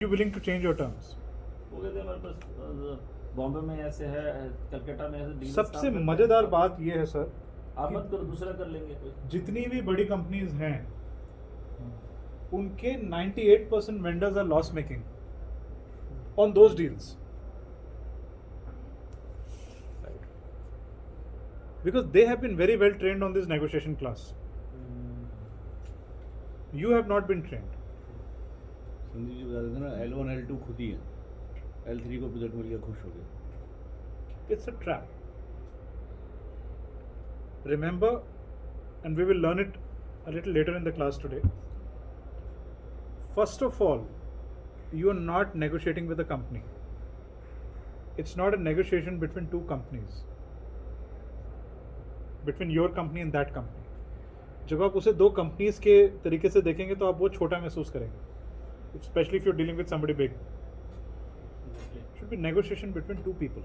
you willing to change your terms? वो कहते हैं हमारे पास बॉम्बे में ऐसे है, कलकत्ता में ऐसे deals सबसे काम करते हैं। मजेदार बात यह है सर, आप मत करो, दूसरा कर लेंगे कोई। जितनी भी बड़ी कंपनीज हैं उनके 98% vendors are loss making on those deals, because they have been very well trained on this negotiation class. You have not been trained. Sandeep ji बता रहे थे ना, L1 L2 खुद ही है, L3 को प्रोजेक्ट मिल गया, खुश हो गया। It's a trap. Remember, and we will learn it a little later in the class today. First of all, you are not negotiating with a company. It's not a negotiation between two companies, between your company and that company. जब आप उसे दो companies के तरीके से देखेंगे तो आप बहुत छोटा महसूस करेंगे, especially if you're dealing with somebody big. It should be negotiation between two people,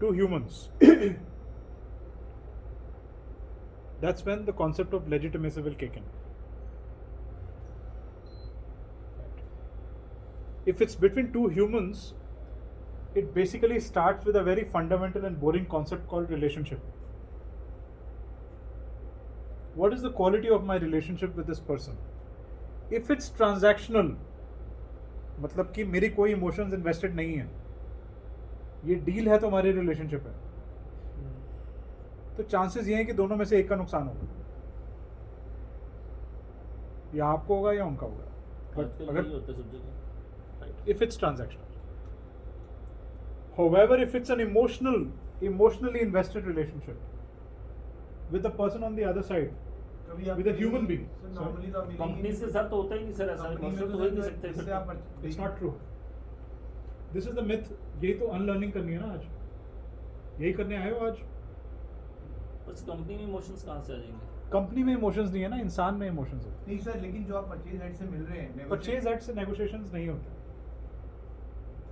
two humans. That's when the concept of legitimacy will kick in. If it's between two humans, it basically starts with a very fundamental and boring concept called relationship. What is the quality of my relationship with this person? If it's transactional, मतलब कि मेरी कोई emotions invested नहीं है, ये deal है तो हमारी रिलेशनशिप है, तो चांसेस ये हैं कि दोनों में से एक का नुकसान होगा, या आपको होगा या उनका होगा. आजकल अगर यही होता है सब जगह। if it's transactional. However, if it's an emotionally invested relationship with the person on the other side, with a human being, company के साथ तो होता ही नहीं सर, ऐसा इमोशनल तो हो ही नहीं सकते फिर। it's not true. This is the myth. यही तो अनलर्निंग करनी है ना आज, यही करने आए हो आज. बस कंपनी में इमोशंस कहाँ से आ जाएंगे? कंपनी में इमोशंस नहीं है ना, इंसान में इमोशंस है. नहीं सर, लेकिन जो आप परचेज हेड से मिल रहे हैं, परचेज हेड से नेगोशिएशंस नहीं होते.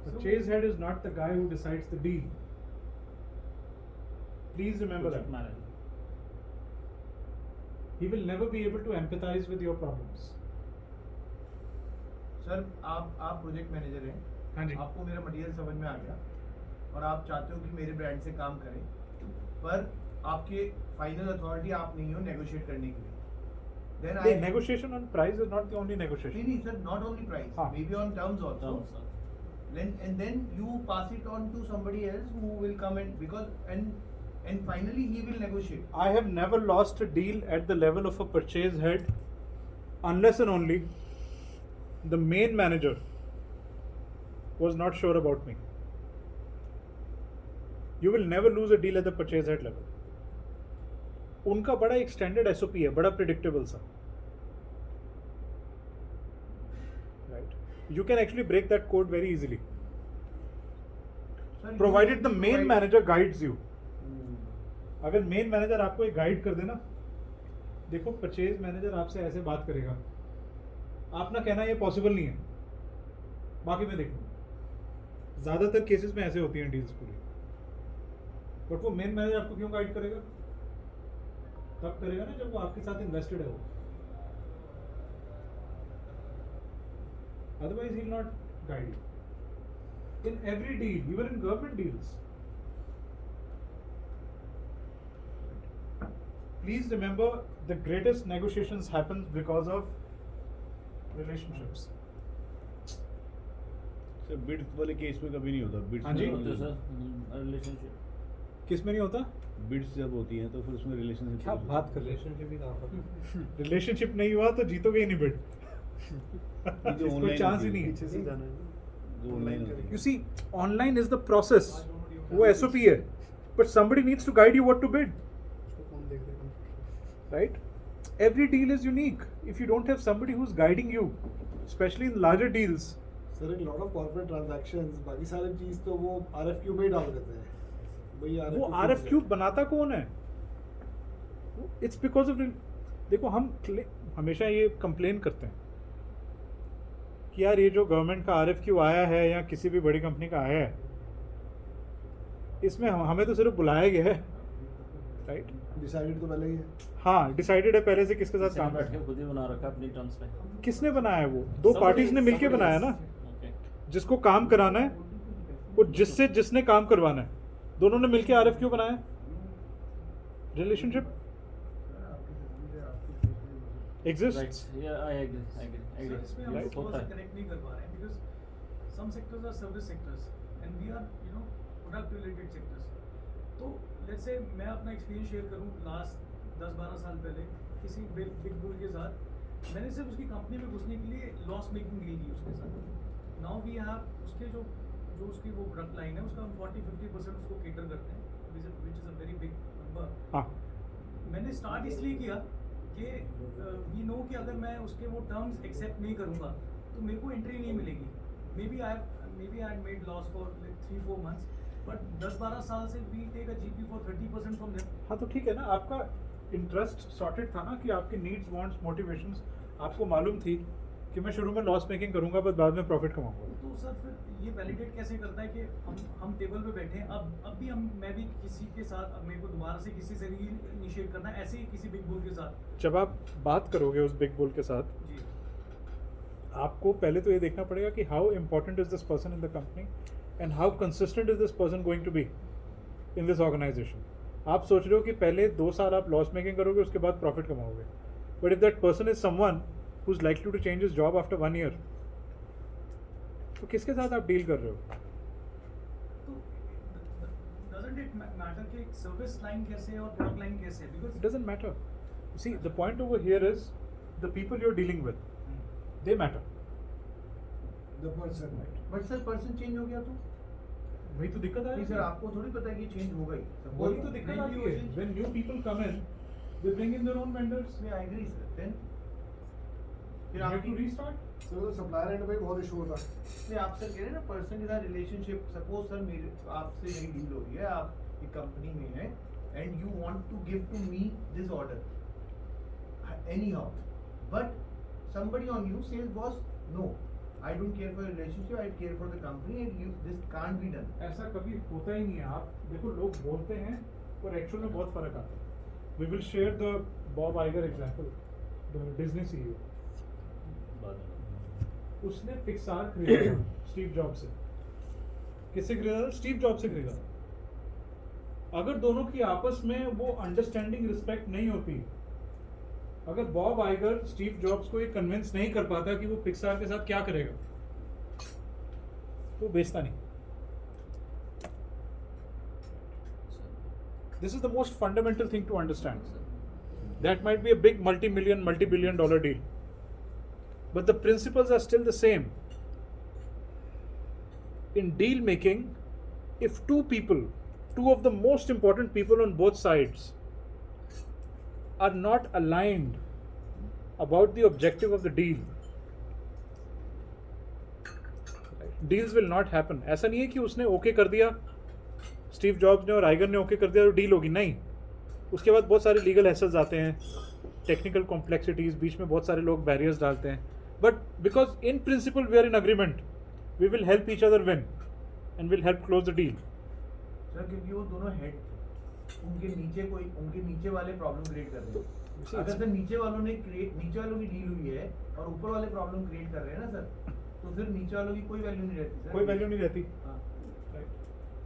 Purchase head is not the guy who decides the deal. Please remember that. Project manager। He will never be able to empathize with your problems. Sir आप project manager हैं, हाँ जी. आपको मेरा material समझ में आ गया और आप चाहते हो कि मेरे ब्रांड से काम करें, पर आपके फाइनल अथॉरिटी आप नहीं हो नेगोशिएट करने के लिए. Then The negotiation on price is not the only negotiation. नहीं सर, नॉट ओनली प्राइस, हाँ. maybe on terms also. Then you pass it on to somebody else who will come and and finally he will negotiate. I have never lost a deal at the level of a purchase head unless and only the main manager was not sure about me. You will never lose a deal at the purchase head level. उनका बड़ा extended SOP है, बड़ा predictable सा. Right. You can actually break that code very easily, Sir, provided the you main provide- manager guides you. अगर main manager आपको एक guide कर देना, देखो परचेज मैनेजर आपसे ऐसे बात करेगा, आप ना कहना ये पॉसिबल नहीं है, बाकी मैं देखूंगा. ज्यादातर केसेस में ऐसे होती हैं डील्स पूरी. बट वो मेन मैनेजर आपको क्यों गाइड करेगा? तब करेगा ना जब वो आपके साथ इन्वेस्टेड है वो. Otherwise he will not guide you. In every deal, even in government deals. Please remember, the greatest negotiations happen because of relationships. Sir bids वाले केस में कभी नहीं होता, बिड्स हाँ जी. होते सर रिलेशनशिप। किस में नहीं होता? बिड्स जब होती हैं तो फिर उसमें रिलेशनशिप क्या बात कर रहे हैं? रिलेशनशिप नहीं हुआ तो जीतोगे ही नहीं बिड. जो कोई online चांस ही होती नहीं है, है. जो ऑनलाइन होती You see, online is the process. वो SOP है, but somebody needs to guide you what to bid. Right? Every deal is unique. If you don't have somebody who's guiding you, especially in larger deals, sir in lot of corporate transactions बाकी सारी चीज तो वो RFQ में ही डाल देते हैं. भैया वो RFQ बनाता कौन है? It's because of देखो हम हमेशा ये कंप्लेन करते हैं कि यार ये जो गवर्नमेंट का RFQ आया है या किसी भी बड़ी कंपनी का आया है, इसमें हमें तो सिर्फ बुलाया गया है, राइट? डिसाइडेड तो पहले ही है। हाँ डिसाइडेड है पहले से किसके साथ किसी ने काम बैठ करना के खुद ही बना रखा अपनी टर्म्स पे है। किसने बनाया है वो? दो Somebody- पार्टीज ने मिलके somebody बनाया is- ना। Okay. जिसको काम कराना है और जिसने काम करवाना है, दोनों ने मिलके RFQ बनाया। Relationship exists. Right. Yeah, I agree. Sir इसमें हम लोग होता थोड़ा सा है। कनेक्ट नहीं कर पा रहे हैं because some sectors are service sectors and we are product related sectors. तो लेट्स से मैं अपना एक्सपीरियंस शेयर करूं लास्ट 10-12 साल पहले किसी बिग बुल के साथ मैंने सिर्फ उसकी कंपनी में घुसने के लिए लॉस मेकिंग डील की उसके साथ। नाउ वी हैव उसके जो उसकी वो प्रोडक्ट लाइन है उसका हम 40-50% उसको केटर करते हैं which is a very big number. हाँ मैंने स्टार्ट इसलिए किया कि वी नो कि अगर मैं उसके वो टर्म्स एक्सेप्ट नहीं करूँगा तो मेरे को एंट्री नहीं मिलेगी। Maybe I made loss for 3-4 months but 10-12 साल से we take a GP for 30% from them. हाँ तो ठीक है ना, आपका इंटरेस्ट सॉर्टेड था ना कि आपकी नीड्स वांट्स मोटिवेशंस आपको मालूम थी कि मैं शुरू में लॉस मेकिंग करूंगा बस बाद में प्रॉफिट कमाऊंगा। तो सर फिर ये वैलिडेट कैसे करता है कि हम टेबल पे बैठे हैं अब भी मैं भी किसी के साथ अब मेरे को दोबारा से किसी से इनिशिएट करना है ऐसे ही किसी बिग बुल के साथ। जब आप बात करोगे उस बिग बुल के साथ, जी आपको पहले तो ये देखना पड़ेगा कि how important is this person in the company and how consistent is this person going to be in this organisation. आप सोच रहे हो कि पहले 2 साल आप लॉस मेकिंग करोगे उसके बाद प्रॉफिट कमाओगे, but if that person is someone who is likely to change his job after 1 year, तो किसके साथ आप डील कर रहे हो? तो doesn't it matter कि सर्विस लाइन कैसे है और प्रोडक्ट लाइन कैसे है It because doesn't matter. See, the point over here is the people you're dealing with, they matter. The person right. But sir person change हो गया तो वही तो दिक्कत आ नहीं रही सर है। आपको थोड़ी पता है कि चेंज हो गई। वही तो दिक्कत आ रही है। When new people come in, they bring in their own vendors. इसमें आई एग्री सर देन फिर You have आपकी to restart. सर तो सप्लायर एंड पे बहुत इशू होता है। नहीं आप सर कह रहे हैं ना पर्सन के साथ रिलेशनशिप। सपोज सर मेरे आपसे मेरी डील हो रही है, आप एक कंपनी में है and you want to give to me this order anyhow but somebody on you says boss no I don't care for your relationship, I care for the company and you this can't be done. ऐसा कभी होता ही नहीं है। आप देखो लोग बोलते हैं और एक्चुअल में बहुत फर्क आता है। We will share the Bob Iger example, the Disney CEO. बाद में। उसने पिक्सार खरीदा था स्टीव जॉब से। किससे खरीदा था? स्टीव जॉब से खरीदा। अगर दोनों की आपस में वो अंडरस्टैंडिंग रिस्पेक्ट नहीं होती, अगर बॉब आइगर स्टीव जॉब्स को ये कन्विंस नहीं कर पाता कि वो पिक्सार के साथ क्या करेगा, तो बेचता नहीं। This is the most fundamental thing to understand. That might be a big multi-billion dollar deal, but the principles are still the same. In deal making, if two of the most important people on both sides are not aligned about the objective of the deal, deals will not happen. ऐसा नहीं है कि उसने okay कर दिया, Steve jobs ने और Iger ने ओके कर दिया तो डील होगी, नहीं। उसके बाद बहुत सारे लीगल हैसल्स आते हैं, टेक्निकल कॉम्प्लेक्सिटीज, बीच में बहुत सारे लोग बैरियर्स डालते हैं, but because in principle we are in agreement, we will help each other win and will help close the deal. Sir क्योंकि वो दोनों हेड थे, उनके नीचे वाले प्रॉब्लम क्रिएट कर रहे हैं। अगर सर नीचे वालों की डील हुई है और ऊपर वाले प्रॉब्लम क्रिएट कर रहे हैं ना सर, तो फिर नीचे वालों की कोई वैल्यू नहीं रहती सर। कोई वैल्यू नहीं रहती। हाँ।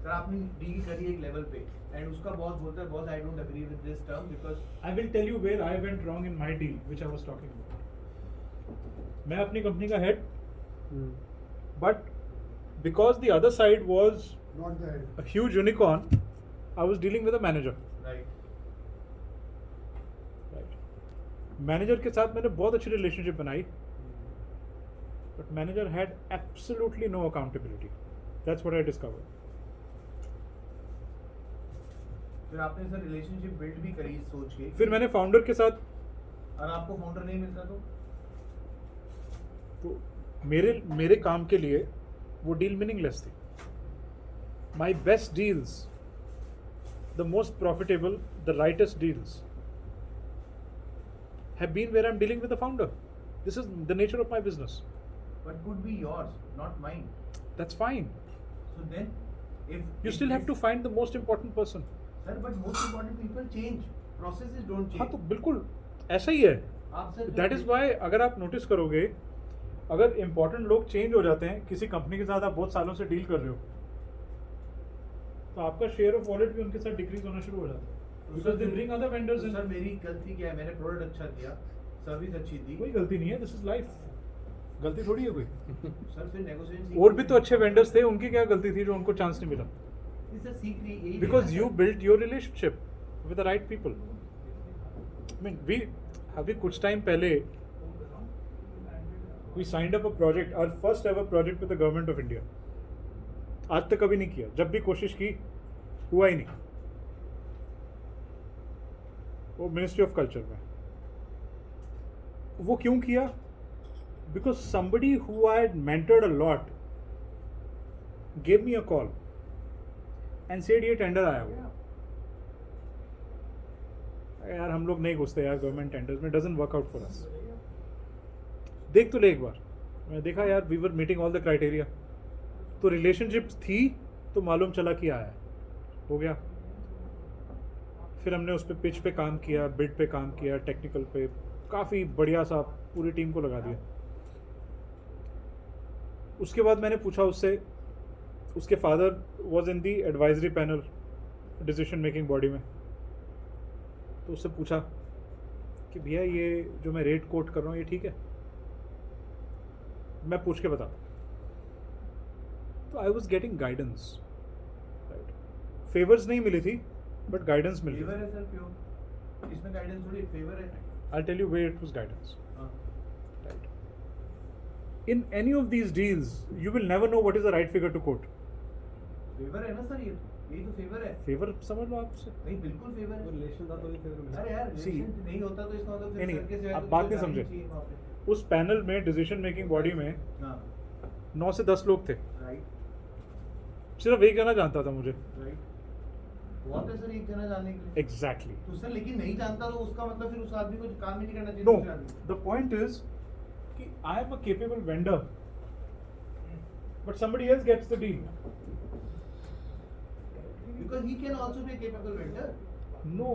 सर आपने डील करी एक लेवल पे एंड उसका बॉस बोलता है boss I don't agree with this term because I will tell you where I went wrong in my deal, which I was talking about. मैं अपनी कंपनी का head, but because the other side was not the head. a huge unicorn, I was dealing with a manager. Right manager के साथ मैंने बहुत अच्छी relationship बनाई, but manager had absolutely no accountability. That's what I discovered. फिर आपने sir relationship build भी करी इस सोच के फिर मैंने फाउंडर के साथ, और आपको फाउंडर नहीं मिलता तो मेरे काम के लिए वो डील मीनिंगलेस थी। My best deals, the most profitable, the rightest deals have been where I'm dealing with the founder. This is the nature of my business. But could be yours not mine. That's fine. So then if You still have to find the most important person. Sir but most important people change. Processes don't हाँ तो change. बिल्कुल ऐसा ही है. आप sir that is why अगर आप notice करोगे, अगर इंपॉर्टेंट लोग चेंज हो जाते हैं किसी कंपनी के साथ, आप बहुत सालों से डील कर रहे हो, तो आपका शेयर ऑफ वॉलेट भी उनके साथ डिक्रीज होना शुरू हो जाता है. Because they bring other vendors in. Sir मेरी गलती क्या है, मैंने प्रोडक्ट अच्छा दिया, सर्विस अच्छी दी, कोई गलती नहीं है, दिस इज लाइफ. गलती थोड़ी है कोई. सर फिर नेगोशिएशन और भी तो अच्छे वेंडर्स थे, उनकी क्या गलती थी जो उनको चांस नहीं मिला? सर सीख रही यही Because you built your relationship with the right people. I mean, अभी कुछ टाइम पहले we signed up a project, our first ever project with the government of India. आज तक कभी नहीं किया, जब भी कोशिश की हुआ ही नहीं. वो मिनिस्ट्री ऑफ कल्चर में. वो क्यों किया? Because somebody who I had mentored a lot gave me a call and said ये टेंडर आया हुआ. यार हम लोग नहीं घुसते यार गवर्नमेंट टेंडर्स में, doesn't work out for us. देख तो ले एक बार. मैं देखा यार we were meeting all the criteria, तो रिलेशनशिप थी तो मालूम चला कि आया, हो गया. फिर हमने उस पर पिच पे काम किया, बिड पे काम किया, टेक्निकल पे काफ़ी बढ़िया सा पूरी टीम को लगा दिया. उसके बाद मैंने पूछा उससे, उसके father was in the advisory panel decision making body में, तो उससे पूछा कि भैया ये जो मैं रेट कोट कर रहा हूँ ये ठीक है? मैं पूछ के बताता. तो I was getting guidance, right. Favours नहीं मिली थी बट गाइडेंस मिली. फेवर है सर प्योर, इसमें गाइडेंस थोड़ी फेवर है. I tell you where it was guidance. हाँ. Right. In any of these deals, you will never know what is the right figure to quote. Favour है ना sir, ये यही तो फेवर है. Favor समझ लो आप उससे. नहीं बिल्कुल फेवर है. रिलेशन था तो ही फेवर मिला. अरे यार See, रिलेशन नहीं होता तो इसका मतलब फिर नहीं, सर के सिवाय आप तो बात कोई नहीं गाड़ी समझे. चाहिए वहाँ पे. उस पैनल में डिसीजन मेकिंग बॉडी में हाँ 9 से 10 लोग थे. राइट सिर्फ एक जना जानता था मुझे. राइट. बहुत है सर एक जना जानने के लिए. Exactly. तो सर लेकिन नहीं जानता तो उसका मतलब फिर उस आदमी को काम ही नहीं करना चाहिए. No, दूसरे आदमी को. the point is कि I am a capable vendor, but somebody else gets the deal. Because he can also be a capable vendor. No.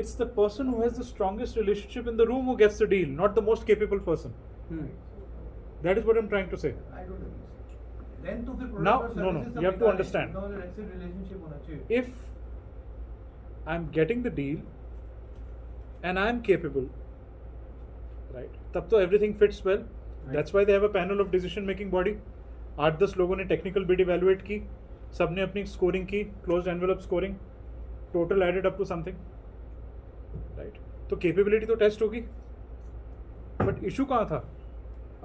It's the person who has the strongest relationship in the room who gets the deal, not the most capable person. That is what I'm trying to say. I don't agree. Then तो फिर Now, product और no, no, services you have to सब understand. बेकार है. इसका मतलब ऐसे relationship होना चाहिए. If I'm getting the deal and I'm capable, right, तब तो everything fits well. That's why they have a panel of decision making body. 8-10 लोगों ने technical bid evaluate की, सबने अपनी scoring की, closed envelope scoring, total added up to something, right? तो capability तो test होगी. But issue कहाँ था?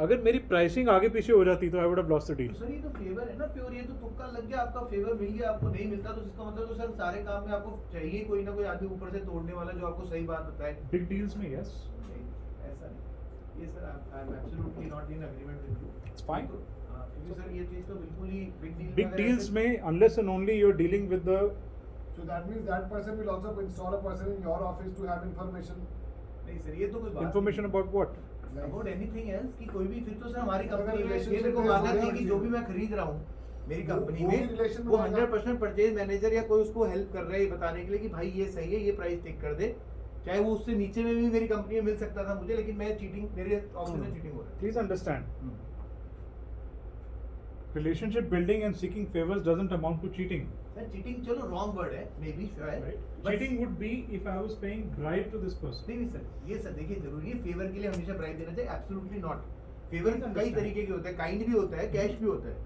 अगर मेरी प्राइसिंग आगे पीछे हो जाती तो I would have lost the deal. Sir ये तो फेवर है ना प्योर. ये तो तुक्का लग गया, आपका फेवर मिल गया, आपको नहीं मिलता तो इसका मतलब तो सर सारे काम में आपको चाहिए कोई ना कोई आदमी ऊपर से तोड़ने वाला जो आपको सही बात बताए. बिग डील्स में यस, नहीं, ऐसा नहीं. ये sir I am absolutely not in agreement with you. It's fine. क्योंकि सर ये चीज तो बिल्कुल ही बिग डील. बिग डील्स में unless and only you are dealing with the. So that means that person will also install a person in your office to have information. नहीं sir ये तो कोई बात Information about what? About anything else कि कोई भी फिर तो सर हमारी अगर कंपनी में ये relationship मेरे को में मानना होना चाहिए कि चाहिए। जो भी मैं खरीद रहा हूँ मेरी कंपनी वो भी में relation में वो होगा। 100% परचेज मैनेजर या कोई उसको हेल्प कर रहा है ये बताने के लिए कि भाई ये सही है, ये प्राइस टिक कर दे. चाहे वो उससे नीचे में भी मेरी कंपनी में मिल सकता था मुझे, लेकिन मैं चीटिंग, मेरे ऑफिस में चीटिंग हो रहा है. Please understand. Relationship building and seeking favors doesn't amount to cheating. Sir cheating चलो रॉन्ग वर्ड है मे बी शायद. Right? But- Cheating would be if I was paying bribe to this person. नहीं नहीं sir ये sir देखिए जरूरी है favour के लिए हमेशा प्राइस देना चाहिए. Absolutely not. फेवर Please कई understand. तरीके के होते हैं, काइंड भी होता है, कैश भी होता है.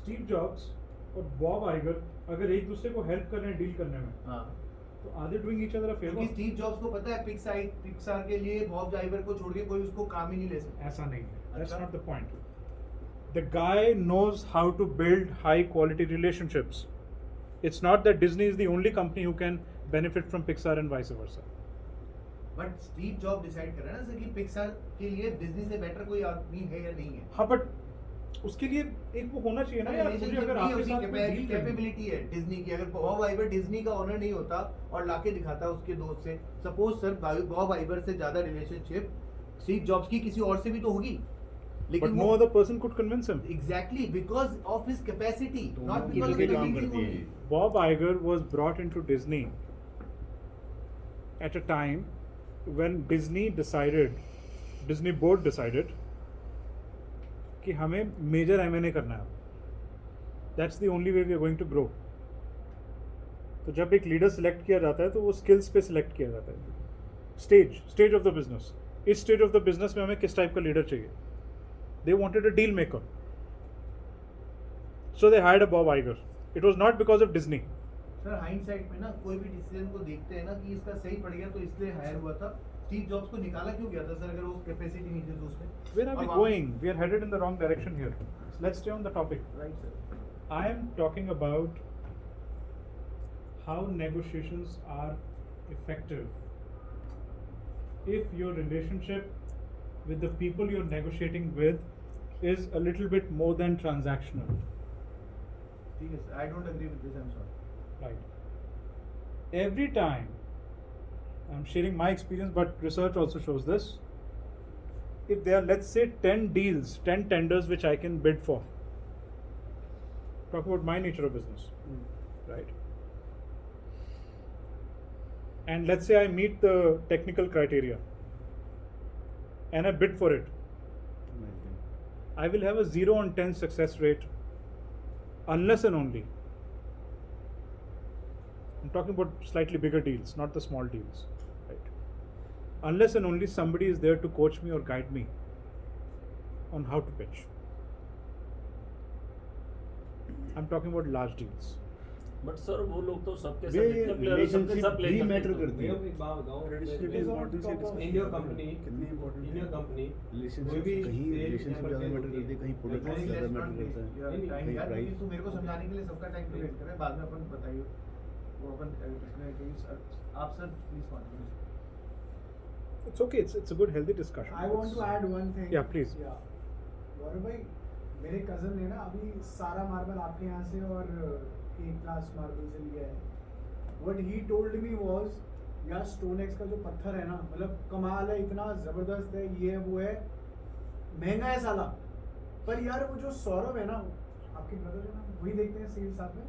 Steve Jobs और Bob Iger अगर एक दूसरे को हेल्प कर रहे हैं डील करने में, हाँ तो are they doing each other a क्योंकि फेवर? स्टीव जॉब्स को पता है पिक्सार के लिए बॉब आइगर को छोड़ के कोई उसको काम ही नहीं ले सकता. ऐसा नहीं है. That's अच्छा. not the point. The guy knows how to build high quality relationships. It's not that Disney is the only company who can benefit from Pixar and vice versa. But Steve job decide कर रहा है ना sir कि Pixar के लिए Disney से better कोई आदमी है या नहीं है. हाँ बट उसके लिए एक वो होना चाहिए ना यार. मुझे अगर आपके साथ कोई deal करनी है. कैपेबिलिटी है डिज्नी की. अगर बॉब आइवर डिज्नी का ओनर नहीं होता और लाके दिखाता उसके दोस्त से, सपोज सर बॉब आइवर से ज्यादा रिलेशनशिप स्टीव जॉब्स की किसी और से भी तो होगी, But लेकिन no other person could convince him. Exactly because of his capacity, दोनों नॉट मिलके बिकॉज काम करती है. Bob Iger was brought into Disney at a time when Disney board decided कि हमें major M&A करना है. That's the only way we are going to grow. तो जब एक लीडर सिलेक्ट किया जाता है तो वो स्किल्स पे सिलेक्ट किया जाता है. Stage of the business. इस स्टेज ऑफ द बिजनेस में हमें किस टाइप का लीडर चाहिए. They wanted a deal maker, so they hired a Bob Iger. It was not because of Disney. Sir hindsight में ना कोई भी डिसीजन को देखते हैं ना कि इसका सही पड़ गया तो इसलिए हायर हुआ था. स्टीव जॉब्स को निकाला क्यों गया था सर अगर वो कैपेसिटी नहीं थी तो उसमें? Where are we going? We are headed in the wrong direction here. Let's stay on the topic. Right sir. I am talking about how negotiations are effective if your relationship with the people you're negotiating with is a little bit more than transactional. ठीक है sir. I don't agree with this. I'm sorry. Right. Every time, I'm sharing my experience, but research also shows this. If there are, let's say, 10 deals, 10 tenders which I can bid for, talk about my nature of business, right? And let's say I meet the technical criteria and I bid for it, I will have a 0 on 10 success rate unless and only, I'm talking about slightly bigger deals, not the small deals, right? Unless and only somebody is there to coach me or guide me on how to pitch. I'm talking about large deals. But sir वो लोग तो सबके ये सब जितने player सबके सब play relationship भी करते matter हैं. करती है. एक बात बताओ, Traditionally in important से discuss your company, कितनी important in your company, Relationship कोई भी कहीं sales relationship या ज़्यादा purchase matter करती है, कहीं product नहीं, ज़्यादा let's matter not करता waste your है. time कहीं यार, price. क्योंकि तू मेरे को समझाने के लिए सबका टाइम वेस्ट कर रहा है. बाद में अपन बताइए वो अपन इसमें कहीं आप sir please continue. It's okay. It's a good healthy discussion. I want to add one thing. Yeah, please. Yeah. गौरव भाई, मेरे कजन ने ना अभी सारा मार्बल आपके यहाँ से और एक क्लास मार्बल से लिया है. What he told me was, यार स्टोन एक्स का जो पत्थर है ना, मतलब कमाल है, इतना जबरदस्त है, ये वो है, महंगा है साला. पर यार वो जो सौरभ है ना, आपके ब्रदर है ना, वही देखते हैं सेल्स साथ में,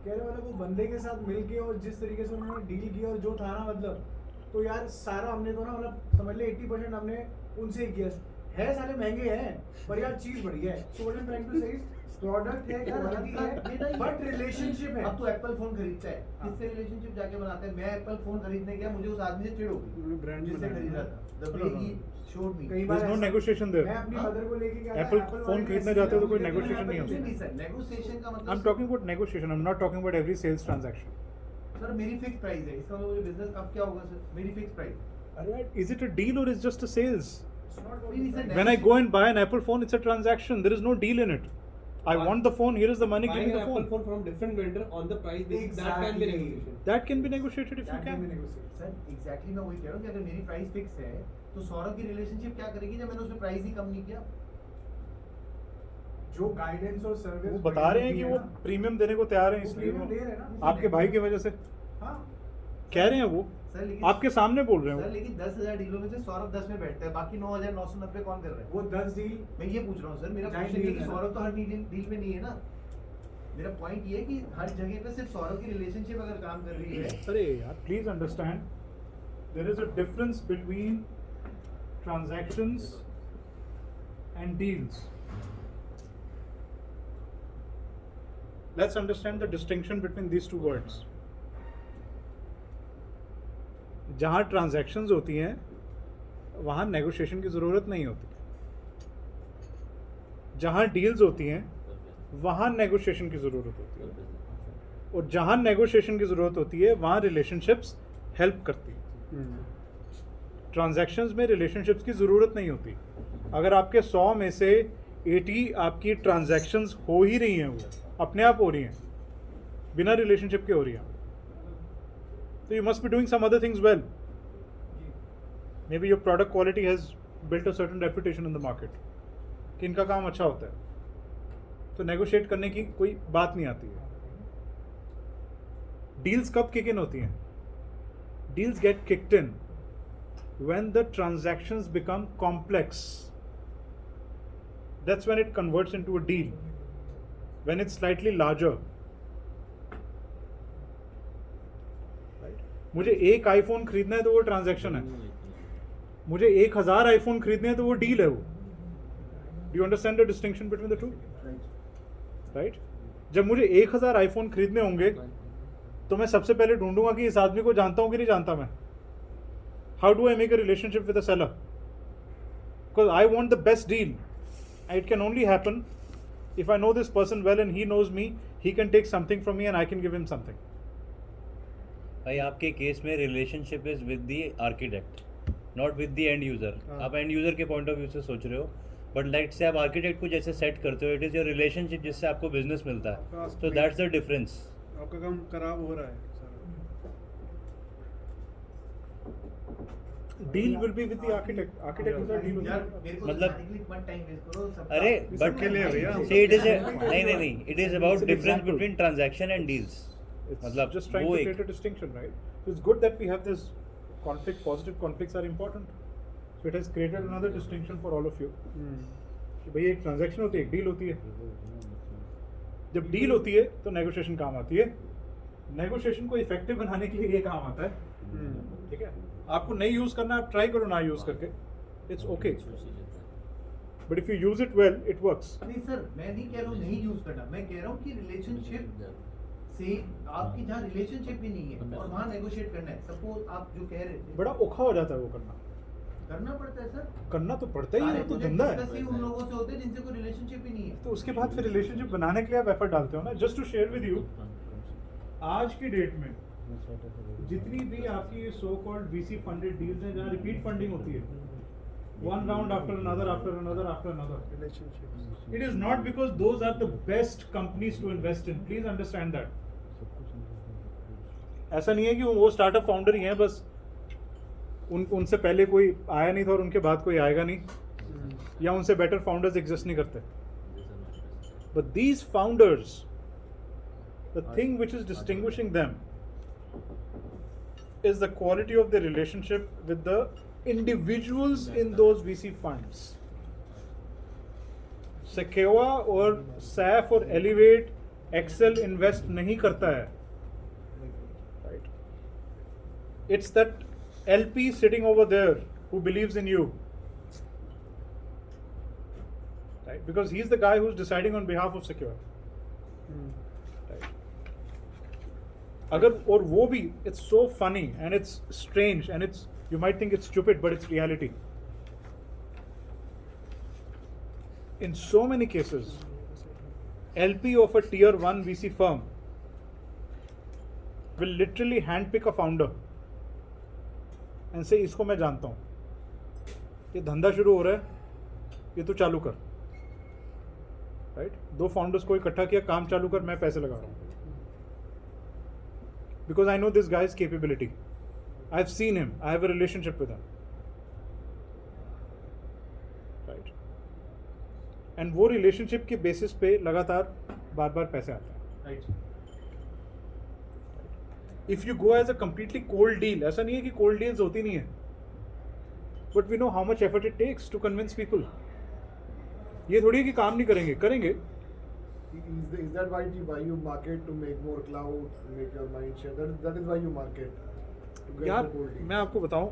कह रहे मतलब वो बंदे के साथ मिलके और जिस तरीके से उन्होंने डील किया और जो था ना, मतलब तो यार सारा हमने तो ना, मतलब समझ ले 80% हमने उनसे ही किया है. सारे महंगे हैं पर यार चीज बढ़िया है. So what I am trying to say is product है, क्वालिटी है, बट रिलेशनशिप है. अब तू एप्पल फोन खरीदता है, किससे रिलेशनशिप जाके बनाता है? मैं एप्पल फोन खरीदने गया, मुझे उस आदमी से चिढ़ हो गई ब्रांड जिससे खरीद रहा था. The way he showed me. कई बार There's no ऐसा- negotiation there. मैं अपनी मदर को लेके गया था, Apple Apple phone वाले ने खरीदने ऐसे जाते हो तो कोई किया, negotiation Apple नहीं होता. ने- नहीं सर, नेगोशिएशन का मतलब I'm talking about negotiation. I'm not talking about every sales transaction. Sir मेरी फिक्स प्राइस है, इसका मतलब मुझे बिजनेस अब क्या होगा सर? मेरी fix price. Is it a deal or is it just a sales? It's not नहीं, नहीं, sir, When I go and buy an Apple phone, it's a transaction. There is no deal in it. I want the phone. Here is the money. Give buying me an the Apple phone. phone from different vendor on the price basis, that can be Exactly. negotiation. That can be negotiated if you That can be can. negotiated. Sir exactly मैं वही कह रहा हूँ कि अगर मेरी price fix है तो सौरभ की रिलेशनशिप क्या करेगी जब मैंने उसमें प्राइस ही कम नहीं किया? जो गाइडेंस और सर्विस वो बता रहे हैं कि वो प्रीमियम देने को तैयार हैं, इसलिए प्रीमियम दे रहे हैं वो ना. आपके भाई की वजह से हाँ, कह रहे हैं वो. सर लेकिन आपके सामने बोल रहे हैं सर वो. लेकिन 10,000 डीलों में से सौरभ 10 में बैठता है, बाकी 9,990 कौन कर रहा है? वो 10 डील मैं ये पूछ रहा हूँ सर, मेरा Giant क्वेश्चन ये deal कि है ना? सौरभ तो हर डील में नहीं है ना. मेरा पॉइंट ये है कि हर जगह पे सिर्फ सौरभ की रिलेशनशिप अगर काम कर रही है. अरे यार, please understand, there is a difference between transactions and deals. Let's understand the distinction between these two words. जहाँ ट्रांजैक्शंस होती हैं वहाँ नेगोशिएशन की ज़रूरत नहीं होती. जहाँ डील्स होती हैं वहाँ नेगोशिएशन की ज़रूरत होती है. और जहाँ नेगोशिएशन की ज़रूरत होती है वहाँ रिलेशनशिप्स हेल्प करती है. ट्रांजैक्शंस में रिलेशनशिप्स की ज़रूरत नहीं होती. अगर आपके 100 में से 80 आपकी ट्रांजैक्शंस हो ही रही हैं, वो अपने आप हो रही हैं, बिना रिलेशनशिप के हो रही हैं, तो you must be doing some other things well. Maybe your product quality has built a certain reputation in the market कि इनका काम अच्छा होता है, तो नेगोशिएट करने की कोई बात नहीं आती है. डील्स कब किक इन होती हैं? Deals get kicked in when the transactions become complex. That's when it converts into a deal, when it's slightly larger, right? मुझे एक आईफोन खरीदना है तो वो ट्रांजैक्शन है, मुझे 1000 आईफोन खरीदने हैं तो वो डील है वो. Do you understand the distinction between the two? Right. जब मुझे 1000 आईफोन खरीदने होंगे तो मैं सबसे पहले ढूंढूंगा कि इस आदमी को जानता हूं कि नहीं जानता मैं. How do I make a relationship with a seller? Because I want the best deal. It can only happen if I know this person well and he knows me, he can take something from me and I can give him something. भाई आपके case में relationship is with the architect, not with the end user. आप and user के point of view से सोच रहे हो, but like से आप आर्किटेक्ट को जैसे सेट करते हो, इट इज योर रिलेशनशिप जिससे आपको बिजनेस मिलता है. तो दैट्स द डिफरेंस. आपका काम खराब हो रहा है सारा. Deal will be with the architect. Architect is our deal with यार the. मेरे को मतलब- strategically मत टाइम वेस्ट करो सब. अरे बट सबके लिए भैया. see it is a नहीं it is about It's an difference example. between transaction and deals. It's मतलब just trying वो to एक create a distinction, right? So it's good that we have this conflict. Positive conflicts are important. So it has created another distinction for all of you. कि भैया एक transaction होती है, एक deal होती है. जब डील होती है तो नेगोशिएशन काम आती है. नेगोशिएशन को इफेक्टिव बनाने के लिए ये काम आता है. ठीक है, आपको नहीं यूज करना, आप ट्राई करो ना यूज करके. It's okay, but if you use it well it works. नहीं सर, मैं नहीं कह रहा हूँ नहीं यूज करना, मैं कह रहा हूँ कि रिलेशनशिप से आपकी जहाँ रिलेशनशिप ही नहीं है और वहाँ नेगोशिएट करना है. सपोज आप जो कह रहे थे, बड़ा औखा हो जाता है वो करना. करना पड़ता है सर. करना तो पड़ता ही है, सारे वो तो project धंधा discuss ही है. उन लोगों से होते हैं जिनसे कोई रिलेशनशिप ही नहीं है. तो उसके बाद फिर रिलेशनशिप बनाने के लिए आप एफर्ट डालते हो ना. Just to share with you, आज की डेट में जितनी भी आपकी so called VC funded deals हैं जहाँ रिपीट फंडिंग होती है, one round after another after another after another, relationship it is not because those are the best companies to invest in. Please understand that. ऐसा नहीं है कि वो startup founder ही हैं बस, उनसे पहले कोई आया नहीं था और उनके बाद कोई आएगा नहीं, या उनसे बेटर फाउंडर्स एग्जिस्ट नहीं करते. But these founders, the thing which is distinguishing them is the quality of their relationship with the individuals in those VC funds. Sequoia और SAF और Elevate Excel invest नहीं करता है. Right? It's that LP sitting over there who believes in you. Right? Because he's the guy who's deciding on behalf of Sequoia. Right? अगर और वो भी, it's so funny and it's strange and it's, you might think it's stupid but it's reality. In so many cases, LP of a tier 1 VC firm will literally handpick a founder and say इसको मैं जानता हूँ, ये धंधा शुरू हो रहा है, ये तू चालू कर. राइट? 2 फाउंडर्स को इकट्ठा किया, काम चालू कर, मैं पैसे लगा रहा हूँ. Because I know this guy's capability. I've seen him. I have a relationship with him. Right? And वो relationship के basis पे लगातार बार-बार पैसे आते हैं. Right. If you go as a completely cold deal, ऐसा नहीं है कि cold deals होती नहीं है. But we know how much effort it takes to convince people. ये थोड़ी है कि काम नहीं करेंगे, करेंगे. Is that why you market to make more cloud, make your mind share? That is why you market to get यार the gold deal. मैं आपको बताऊं,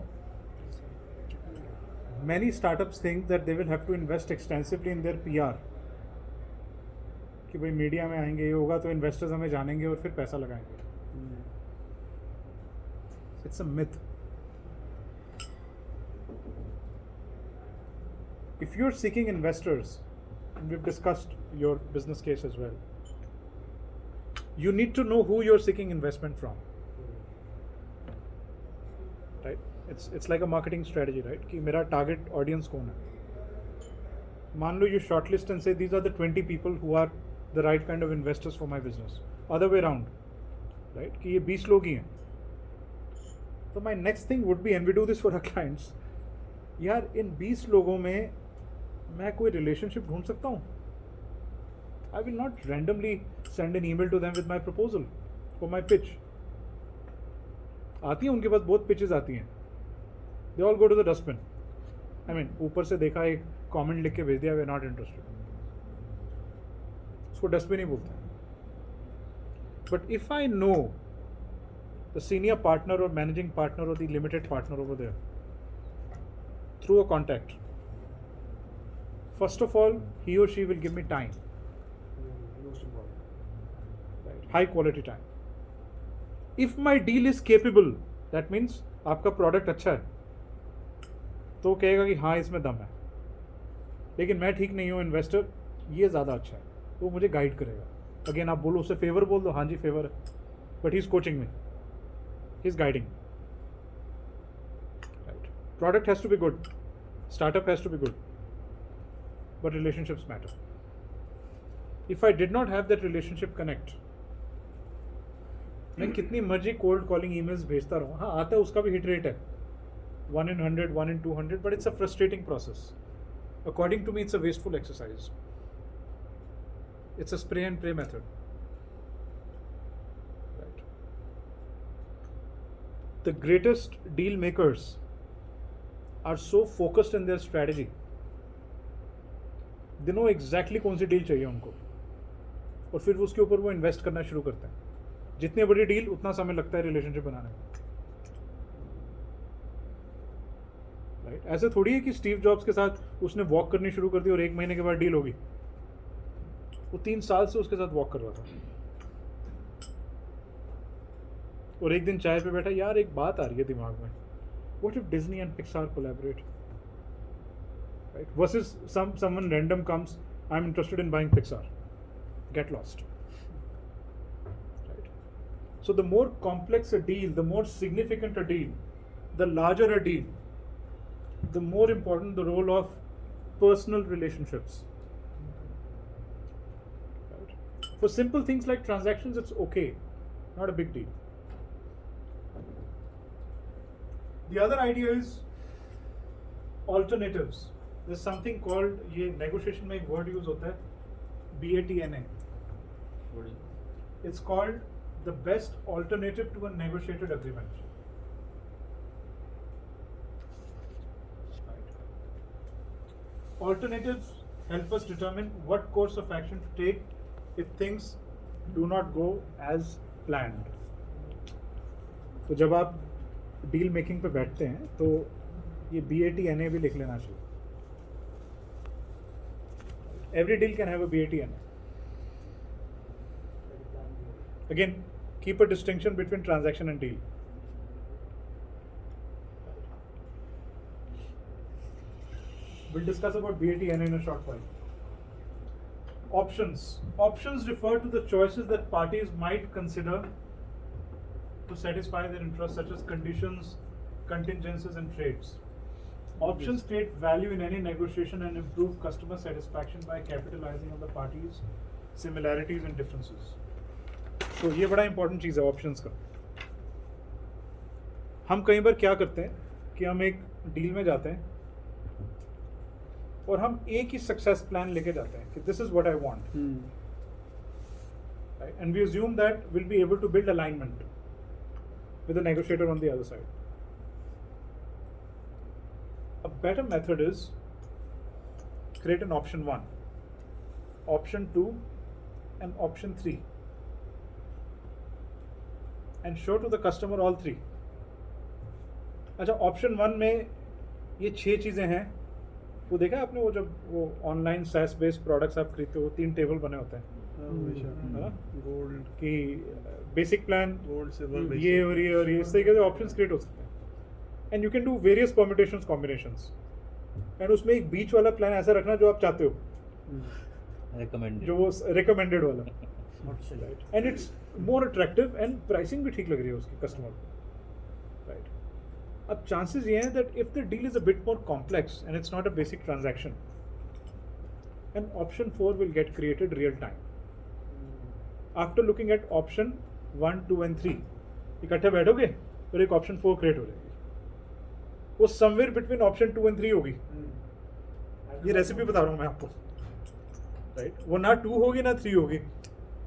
many startups think that they will have to invest extensively in their PR. कि भाई media में आएंगे, ये होगा तो इन्वेस्टर्स हमें जानेंगे और फिर पैसा लगाएंगे. It's a myth. If you're seeking investors, and we've discussed your business case as well, you need to know who you're seeking investment from. Right? It's like a marketing strategy, right? कि मेरा target audience कौन है? मान लो you shortlist and say these are the 20 people who are the right kind of investors for my business. Other way around, right? कि ये 20 लोग ही हैं. So my next thing would be, and we do this for our clients, यार इन 20 लोगों में मैं कोई relationship ढूंढ सकता हूँ. I will not randomly send an email to them with my proposal for my pitch. आती हैं उनके पास बहुत pitches आती हैं. They all go to the dustbin. I mean, ऊपर से देखा, एक comment लिख के भेज दिया, we are not interested. उसको dustbin ही बोलते हैं. But if I know the senior partner or managing partner or the limited partner over there through a contact. First of all, he or she will give me time, Most important. right? High quality time. If my deal is capable, that means आपका product अच्छा है तो वो कहेगा कि हाँ इसमें दम है, लेकिन मैं ठीक नहीं हूँ इन्वेस्टर, ये ज़्यादा अच्छा है, तो वो मुझे गाइड करेगा. अगेन आप बोलो उससे फेवर बोल दो, हाँ जी फेवर है, but he is coaching me, he is guiding. Right. Product has to be good, startup has to be good, but relationships matter. If I did not have that relationship connect, मैं कितनी मर्जी cold calling emails भेजता रहूँ, हाँ आता है, उसका भी हिट रेट है 1 in 100, 1 in 200, but it's a frustrating process. According to me, it's a wasteful exercise. It's a spray and pray method. Right. The greatest deal makers are so focused in their strategy. They know exactly कौन सी deal चाहिए उनको, और फिर उसके ऊपर वो invest करना शुरू करते हैं. जितनी बड़ी डील उतना समय लगता है रिलेशनशिप बनाने में. राइट. ऐसे थोड़ी है कि स्टीव जॉब्स के साथ उसने वॉक करनी शुरू कर दी और 1 महीने के बाद डील होगी. वो 3 साल से उसके साथ वॉक कर रहा था, और एक दिन चाय पे बैठा, यार एक बात आ रही है दिमाग में, what if Disney and Pixar collaborate, right? Versus someone random comes, I'm interested in buying Pixar, get lost. Right. So the more complex a deal, the more significant a deal, the larger a deal, the more important the role of personal relationships. Right. For simple things like transactions, it's okay, not a big deal. The other idea is alternatives. There's something called, ये negotiation में एक word use होता है, BATNA. What is it? It's called the best alternative to a negotiated agreement. Right. Alternatives help us determine what course of action to take if things do not go as planned. तो जब आप deal making पे बैठते हैं तो ये BATNA भी लिख लेना चाहिए. Every deal can have a BATNA. Again, keep a distinction between transaction and deal. We'll discuss about BATNA in a short while. Options. Options refer to the choices that parties might consider to satisfy their interests, such as conditions, contingencies, and trades. Options create value in any negotiation and improve customer satisfaction by capitalizing on the parties' similarities and differences. So ये बड़ा important चीज़ है options का. हम कई बार क्या करते हैं कि हम एक डील में जाते हैं और हम एक ही सक्सेस प्लान लेके जाते हैं कि this is what I want, and we assume that we'll be able to build alignment with the negotiator on the other side. A better method is create an option 1, option 2, and option 3, and show to the customer all 3. अच्छा, option 1 में ये 6 चीज़ें हैं. वो देखा है आपने, वो जब वो ऑनलाइन SaaS बेस्ड प्रोडक्ट्स आप खरीदते हो 3 टेबल बने होते हैं, है ना, गोल्ड कि बेसिक प्लान गोल्ड सिल्वर ये और ये और ये, इस तरीके से ऑप्शंस क्रिएट हो सकते हैं. And you can do various combinations combinations, and उसमें एक बीच वाला प्लान ऐसा रखना जो आप चाहते हो, recommended. जो वो रिकमेंडेड वाला, Not sure. And it's more attractive and pricing भी ठीक लग रही है उसकी कस्टमर को. राइट. अब चांसेस ये हैं that if the deal is a bit more complex and it's not a basic transaction, and option 4 will get created real time. After looking at option 1, 2 and 3, इकट्ठे बैठोगे और एक ऑप्शन 4 क्रिएट हो जाएगी. वो समवेयर बिटवीन ऑप्शन 2 and 3 होगी. ये recipe बता रहा हूँ मैं आपको. राइट. वो ना 2 होगी ना 3 होगी,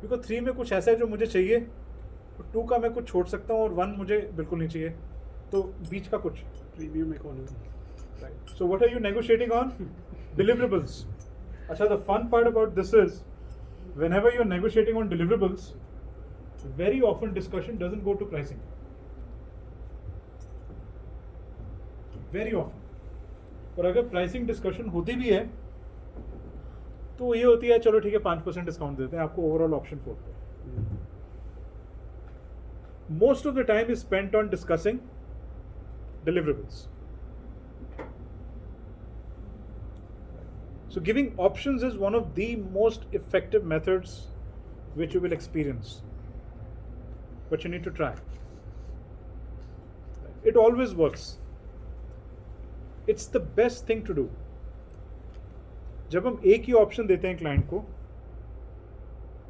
बिकॉज 3 में कुछ ऐसा है जो मुझे चाहिए, 2 का मैं कुछ छोड़ सकता हूँ और 1 मुझे बिल्कुल नहीं चाहिए, तो बीच का कुछ. Premium economy. Right. So what are you negotiating on? Deliverables. अच्छा, the fun part about this is, whenever you're negotiating on deliverables, very often discussion doesn't go to pricing. Very often. और अगर प्राइसिंग डिस्कशन होती भी है तो ये होती है चलो ठीक है 5% डिस्काउंट देते हैं आपको ओवरऑल ऑप्शन 4 पे। Most of the time is spent on discussing deliverables. So giving options is one of the most effective methods which you will experience, but you need to try. It always works. It's the best thing to do. जब हम एक ही option देते हैं client को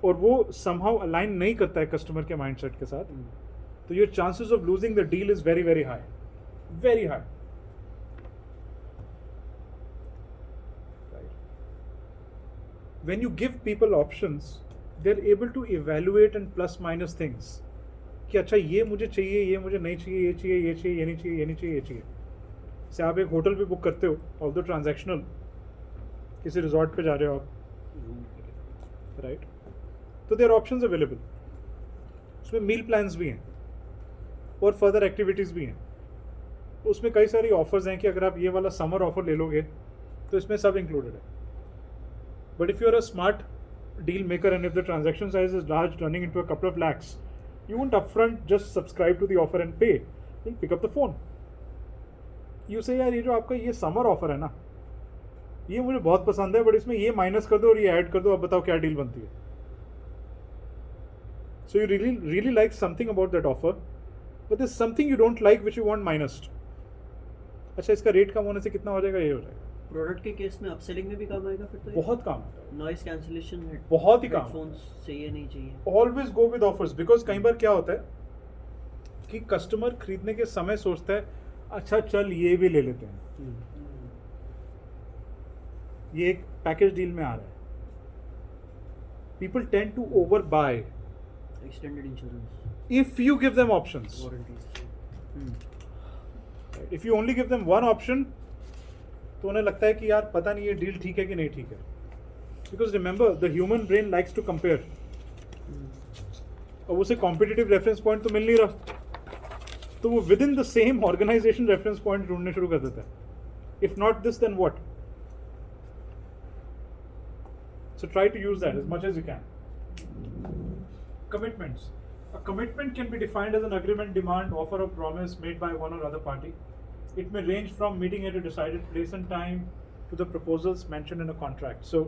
और वो somehow align नहीं करता है कस्टमर के माइंडसेट के साथ, तो your chances of losing the deal is very very high. Very high. Right. When you give people options, they're able to evaluate and plus minus things. कि अच्छा ये मुझे चाहिए, ये मुझे नहीं चाहिए, ये चाहिए, ये चाहिए, ये नहीं चाहिए, ये नहीं चाहिए, ये चाहिए। जैसे आप एक होटल भी बुक करते हो, ऑल्दो ट्रांजैक्शनल, किसी रिजॉर्ट पे जा रहे हो आप, राइट? तो देयर ऑप्शंस अवेलेबल। उसमें मील प्लान्स भी हैं और फर्दर एक्टिविटीज़ भी हैं। उसमें कई सारी ऑफर्स हैं कि अगर आप ये वाला समर ऑफर ले लोगे तो इसमें सब इंक्लूडेड है। But if you are a smart deal maker and if the transaction size is large running into a couple of lakhs, you won't upfront just subscribe to the offer and pay. You'll pick up the phone. You say यार ये जो आपका ये summer offer है ना, ये मुझे बहुत पसंद है, बट इसमें ये माइनस कर दो और ये ऐड कर दो, अब बताओ क्या डील बनती है। So you really like something about that offer, but there's something you don't like which you want minused. अच्छा इसका रेट कम होने से कितना हो जाएगा, ये हो जाएगा। प्रोडक्ट के केस में अपसेलिंग में भी काम आएगा फिर तो ये? बहुत काम आता है, नॉइस कैंसिलेशन बहुत ही काम। हेडफोन्स चाहिए नहीं चाहिए? Always go with offers, because कई बार क्या होता है कि कस्टमर खरीदने के समय सोचता है अच्छा चल ये भी ले लेते हैं, ये एक पैकेज डील में आ रहा है। People tend to overbuy extended insurance, if you give them options. Warranties. If you only give them one option तो उन्हें लगता है कि यार पता नहीं ये डील ठीक है कि नहीं ठीक है, because remember the human brain likes to compare. अब उसे कॉम्पिटिटिव रेफरेंस पॉइंट तो मिल नहीं रहा, तो वो with in the same organization reference point ढूंढने शुरू कर देता है। If not this then what? So try to use that as much as you can. Commitments. A commitment can be defined as an agreement, demand, offer, or promise made by one or other party. It may range from meeting at a decided place and time to the proposals mentioned in a contract. So,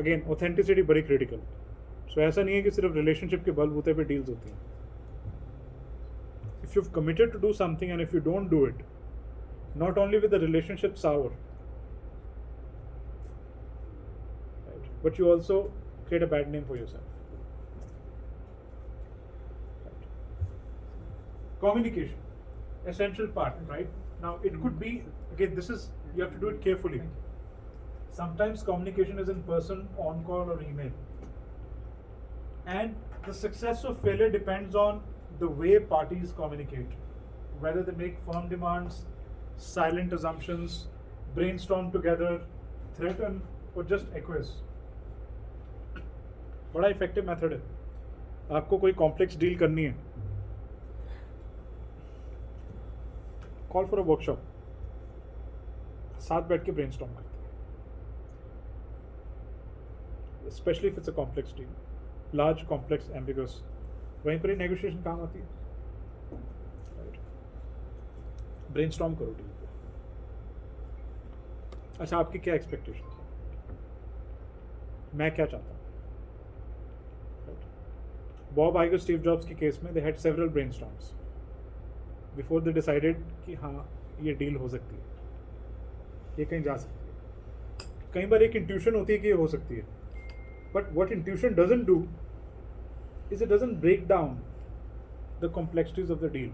again, authenticity very critical. So, ऐसा नहीं है कि सिर्फ relationship के बलबूते पे deals होती हैं. If you've committed to do something and if you don't do it, not only will the relationship sour, right, but you also create a bad name for yourself. Right. Communication, essential part, right? Now it could be, again, this is, you have to do it carefully. Sometimes communication is in person, on call or email. And the success or failure depends on the way parties communicate. Whether they make firm demands, silent assumptions, brainstorm together, threaten, or just acquiesce. बड़ा effective method है। आपको कोई complex deal करनी है, call for a workshop, साथ बैठ के brainstorm करते हैं, specially if it's a complex deal, large complex ambiguous, वहीं पर ही नेगोशिएशन काम आती है। ब्रेनस्टॉर्म करो डील पे। अच्छा आपकी क्या एक्सपेक्टेशन है, मैं क्या चाहता हूँ। Bob Iger, Steve Jobs के केस में they had several brainstorms before they decided कि हाँ ये डील हो सकती है, ये कहीं जा सकती है। कई बार एक इंट्यूशन होती है कि ये हो सकती है, but what intuition doesn't do is it doesn't break down the complexities of the deal.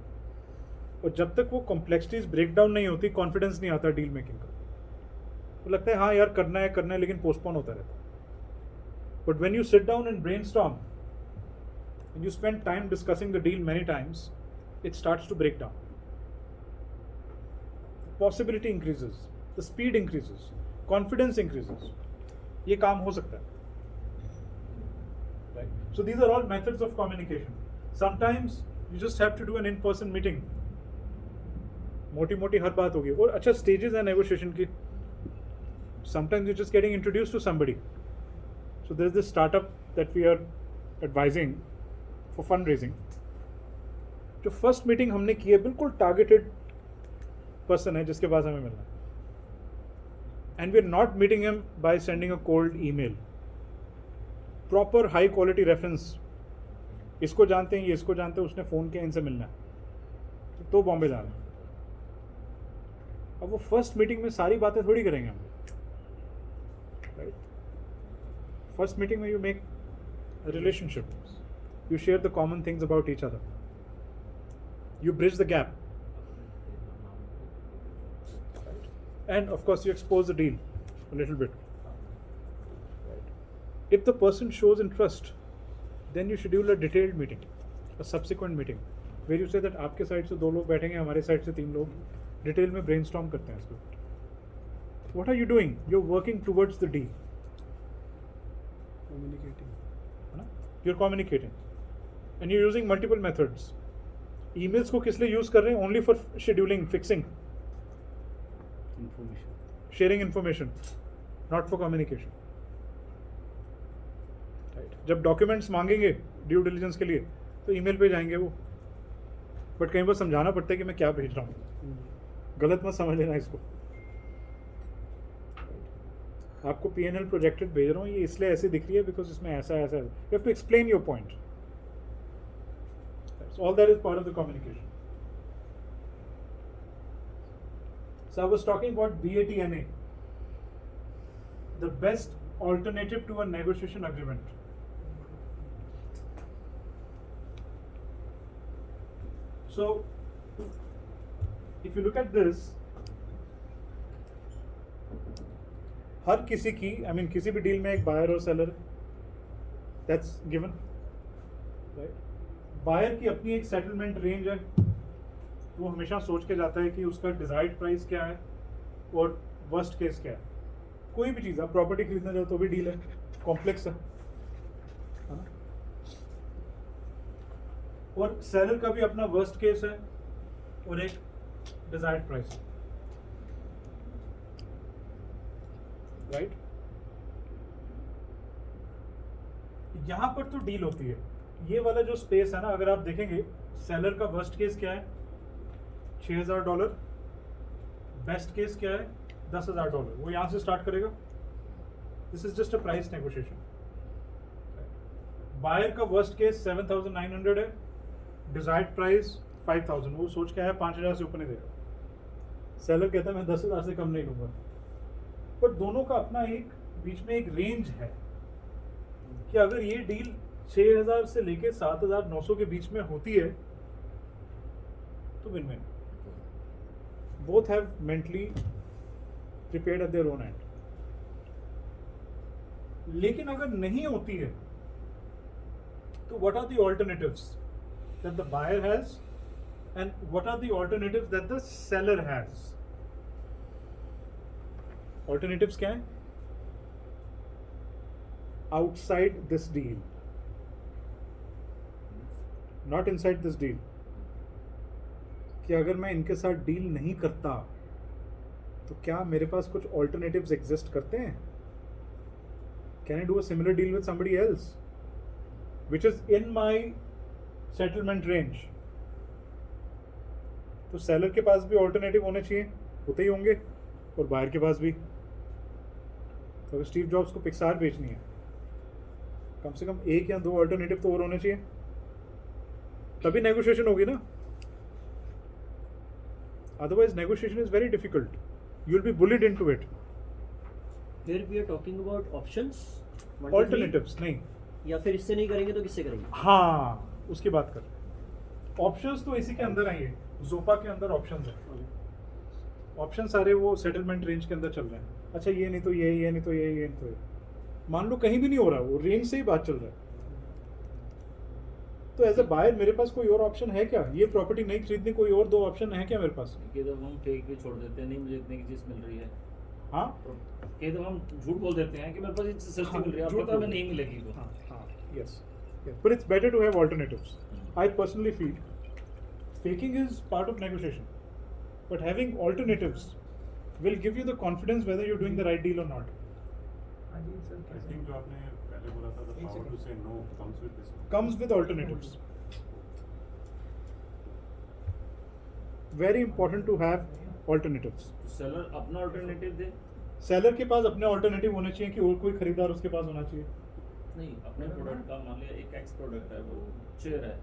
और जब तक वो complexities break down नहीं होती, confidence नहीं आता डील मेकिंग का। तो लगता है हाँ यार करना है लेकिन पोस्टपोन होता रहता है। But when you sit down and brainstorm and you spend time discussing the deal many times, it starts to break down. The possibility increases, the speed increases, confidence increases. ये काम हो सकता है. Right? So these are all methods of communication. Sometimes you just have to do an in-person meeting. मोटी मोटी हर बात होगी। और अच्छा स्टेजेस है नेगोशिएशन की, sometimes you just getting introduce to somebody. So there is this startup that we are advising for fund raising. जो first meeting हमने की है बिल्कुल टारगेटेड पर्सन है जिसके पास हमें मिलना है, and we are not meeting him by sending a cold email. Proper high quality reference, इसको जानते हैं, ये इसको जानते हैं, उसने फ़ोन किया, इनसे मिलना है, तो बॉम्बे जा रहे हैं। अब वो फर्स्ट मीटिंग में सारी बातें थोड़ी करेंगे हम, राइट? फर्स्ट मीटिंग में you make relationship, you share the common things about each other, you bridge the gap, and of course you expose the deal a little bit. If the person shows interest, then you schedule a detailed meeting, a subsequent meeting, where you say that आपके side से 2 लोग बैठेंगे, हमारे side से 3 लोग, detail में brainstorm करते हैं इसको। What are you doing? You're working towards the deal. Communicating. है ना? You're communicating, and you're using multiple methods. Emails को किस लिए यूज कर रहे हैं? Only for scheduling, fixing, information, sharing information, not for communication, right? जब डॉक्यूमेंट्स मांगेंगे ड्यू डिलीजेंस के लिए तो ईमेल पे जाएंगे वो, बट कहीं पर समझाना पड़ता है कि मैं क्या भेज रहा हूँ, गलत मत समझ लेना इसको। आपको P&L प्रोजेक्टेड भेज रहा हूँ, ये इसलिए ऐसे दिख रही है बिकॉज इसमें ऐसा ऐसा, you have to explain your point. So all that is part of the communication. So I was talking about BATNA, the best alternative to a negotiation agreement. So if you look at this, हर किसी की, I mean किसी भी deal में एक buyer और seller, that's given, right? Buyer की अपनी एक सेटलमेंट रेंज है, वो हमेशा सोच के जाता है कि उसका डिजायर्ड प्राइस क्या है और वर्स्ट केस क्या है। कोई भी चीज़, आप प्रॉपर्टी खरीदना चाहो तो भी डील है, कॉम्प्लेक्स है ना? और सेलर का भी अपना वर्स्ट केस है और एक डिजायर्ड प्राइस है, राइट? यहां पर तो डील होती है। ये वाला जो स्पेस है ना, अगर आप देखेंगे सेलर का वर्स्ट केस क्या है, $6,000, बेस्ट केस क्या है, $10,000, वो यहाँ से स्टार्ट करेगा। This is just a price negotiation. Buyer का वर्स्ट केस 7,900 है, डिजायर्ड प्राइस 5,000, वो सोच के आया 5,000 से ऊपर नहीं देगा। सेलर कहता है मैं 10,000 से कम नहीं लूंगा, बट दोनों का अपना एक बीच में एक रेंज है कि अगर ये डील 6,000 से लेके 7,900 के बीच में होती है तो win win, both have mentally prepared at their own end. लेकिन अगर नहीं होती है तो what are the alternatives that the buyer has and what are the alternatives that the seller has? Alternatives क्या है? Outside this deal, not inside this deal. कि अगर मैं इनके साथ डील नहीं करता तो क्या मेरे पास कुछ ऑल्टरनेटिव्स एग्जिस्ट करते हैं? Can I do a similar deal with somebody else which is in my settlement range? तो सेलर के पास भी ऑल्टरनेटिव होने चाहिए, होते ही होंगे, और बायर के पास भी। तो अगर स्टीव जॉब्स को पिक्सार बेचनी है, कम से कम 1 या 2 ऑल्टरनेटिव तो और होने चाहिए, तभी नेगोशिएशन होगी ना। Otherwise, negotiation is very difficult. You will be bullied into it. Here we are talking about options. Alternatives नहीं, या फिर इससे नहीं करेंगे तो किससे करेंगे? हाँ उसकी बात कर। ऑप्शंस तो इसी के अंदर आएंगे, जोपा के अंदर ऑप्शंस है। ऑप्शन सारे वो सेटलमेंट रेंज के अंदर चल रहे हैं। अच्छा ये नहीं तो ये नहीं तो ये नहीं तो ये, मान लो कहीं भी नहीं हो रहा, वो रेंज से ही बात चल रहा है। तो एज अ बायर मेरे पास कोई और ऑप्शन है क्या? ये प्रॉपर्टी नहीं खरीदनी, कोई और 2 ऑप्शन है क्या मेरे पास? कि जब हम फेक भी छोड़ देते हैं, नहीं मुझे इतने की चीज़ मिल रही है। हाँ कि जब हम झूठ बोल देते हैं कि मेरे पास ये चीज़ सस्ती मिल रही है, अब पता हमें नहीं मिलेगी तो। हाँ yes, but it's better to have alternatives. I personally feel faking is part of negotiation, but having alternatives will give you the confidence whether you're doing the right deal or not. हाँ जी sir I कैसे think जो आपने पहले बोला था, the एक power second. to say no comes with this. Comes with alternatives. Very important to have alternatives. Seller अपना alternative दे, seller के पास अपने ऑल्टरनेटिव होने चाहिए कि और कोई खरीदार उसके पास होना चाहिए. नहीं अपने प्रोडक्ट का मान लिया एक एक्स प्रोडक्ट है, वो चेयर है,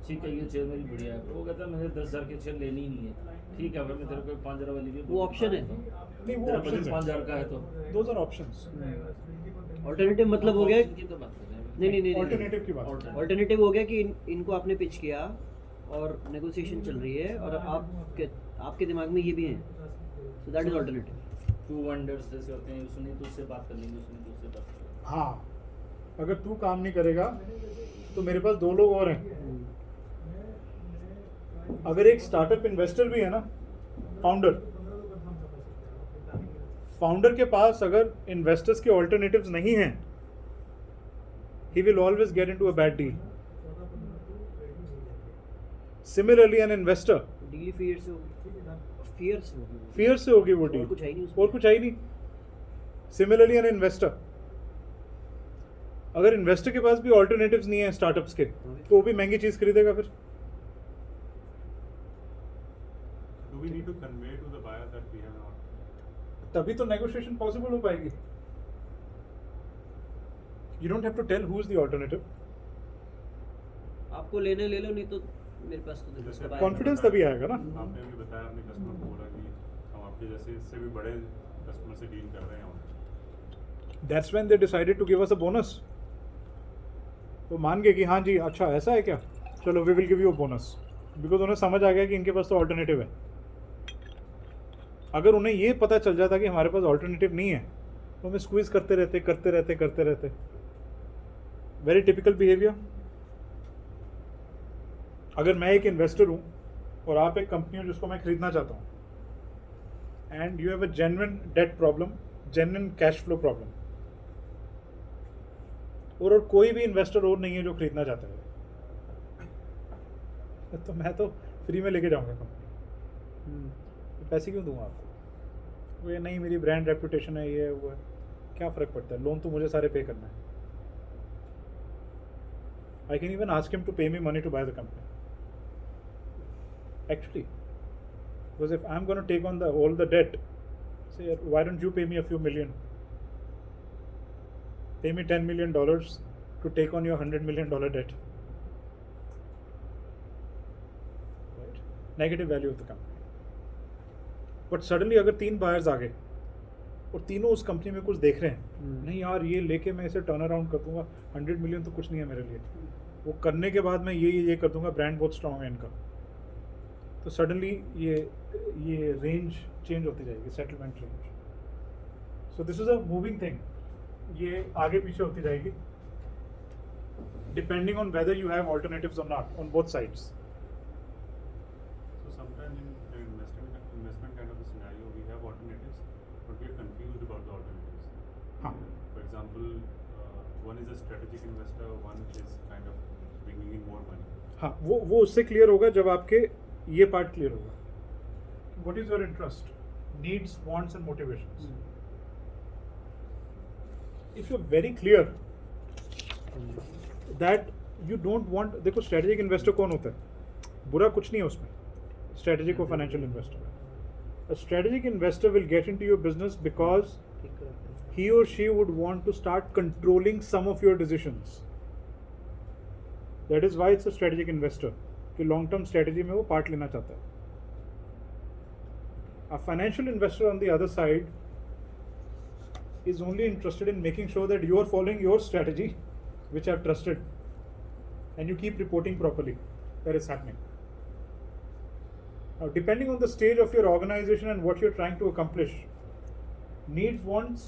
ठीक है ये चेयर मेरी बढ़िया है, वो कहता है मुझे 10,000 की चेयर लेनी ही नहीं है, ठीक है अगर मैं तेरे को 5,000 वाली भी वो ऑप्शन है. नहीं वो तेरा ऑप्शन बजट 5,000 का है तो दोज आर ऑप्शंस. ऑल्टरनेटिव मतलब हो गया. Option की तो बात कर रहे हैं. नहीं नहीं नहीं ऑल्टरनेटिव की बात. Alternate. ऑल्टरनेटिव हो गया कि इनको आपने पिच किया और नेगोशिएशन चल रही है और आपके दिमाग में ये भी है, so that is alternative. Two wonders जैसे होते हैं, सुनी तो उससे बात कर लेंगे, सुनी तो उससे बात कर लेंगे. हाँ, अगर तू काम नहीं करेगा तो मेरे पास 2 लोग और हैं. अगर एक स्टार्टअप इन्वेस्टर भी है ना, फाउंडर के पास अगर इन्वेस्टर्स के ऑल्टरनेटिव्स नहीं हैं, he will always get into a bad deal. Similarly, an investor, deal fear से होगी. fear से होगी वो और डील, कुछ है ही नहीं उसमें. और कुछ है ही नहीं. Similarly, an investor, अगर इन्वेस्टर के पास भी ऑल्टरनेटिव्स नहीं है स्टार्टअप्स के, तो वो भी महंगी चीज खरीदेगा फिर. Do we need to convey to the buyer that we have not? तभी तो नेगोशिएशन पॉसिबल हो पाएगी. You don't have to tell who is the alternative. आपको लेने ले लो, नहीं तो मेरे पास तो देखो जैसे सब आएगा. Confidence तभी आएगा ना. आपने भी बताया अपने कस्टमर को बोला कि हम आपके जैसे इससे भी बड़े कस्टमर से डील कर रहे हैं. That's when they decided to give us a bonus. तो मान गए कि हाँ जी अच्छा ऐसा है क्या, चलो we will give you a bonus. Because उन्हें समझ आ गया कि इनके पास तो ऑल्टरनेटिव है. अगर उन्हें ये पता चल जाता कि हमारे पास ऑल्टरनेटिव नहीं है तो हमें स्क्वीज करते रहते. Very typical behaviour. अगर मैं एक इन्वेस्टर हूँ और आप एक कंपनी हो जिसको मैं खरीदना चाहता हूँ, and you have a genuine debt problem, genuine cash flow problem, और कोई भी इन्वेस्टर और नहीं है जो खरीदना चाहता है, तो मैं तो फ्री में लेके जाऊंगा कंपनी. पैसे क्यों दूंगा आपको? वो ये नहीं मेरी ब्रांड रेपुटेशन है, ये है, वो है, क्या फ़र्क पड़ता है, लोन तो मुझे सारे पे करना है. I can even ask him to pay me money to buy the company. Actually, because if I'm going to take on all the debt, say, why don't you pay me a few million? Pay me $10 million to take on your $100 million debt. Right? Negative value of the company. But suddenly अगर 3 buyers आ गए और तीनों उस company में कुछ देख रहे हैं, नहीं यार ये लेके मैं इसे टर्न अराउंड कर दूंगा, 100 मिलियन तो कुछ नहीं है मेरे लिए, वो करने के बाद मैं ये कर दूंगा, ब्रांड बहुत स्ट्रॉन्ग है इनका, तो सडनली ये रेंज चेंज होती जाएगी, settlement range. So this is a moving thing, ये आगे पीछे होती जाएगी depending on whether you have alternatives और not on both sides. So sometimes in the investment kind of a scenario, we have alternatives, but we are confused about the alternatives. हाँ. For example, one is a strategic investor, one is kind of bringing in more money. हाँ, वो उससे clear होगा जब आपके ये part clear होगा. What is your interest, needs, wants and motivations. If you are very clear that you don't want, देखो strategic investor कौन होता है, बुरा कुछ नहीं है उसमें, स्ट्रेटेजिक और financial investor. A strategic investor will get into your business because he or she would want to start controlling some of your decisions. That is why it's a strategic investor, कि long term strategy में वो part लेना चाहता है. A financial investor on the other side is only interested in making sure that you are following your strategy, which I've trusted, and you keep reporting properly that is happening. Now, depending on the stage of your organization and what you're trying to accomplish, needs, wants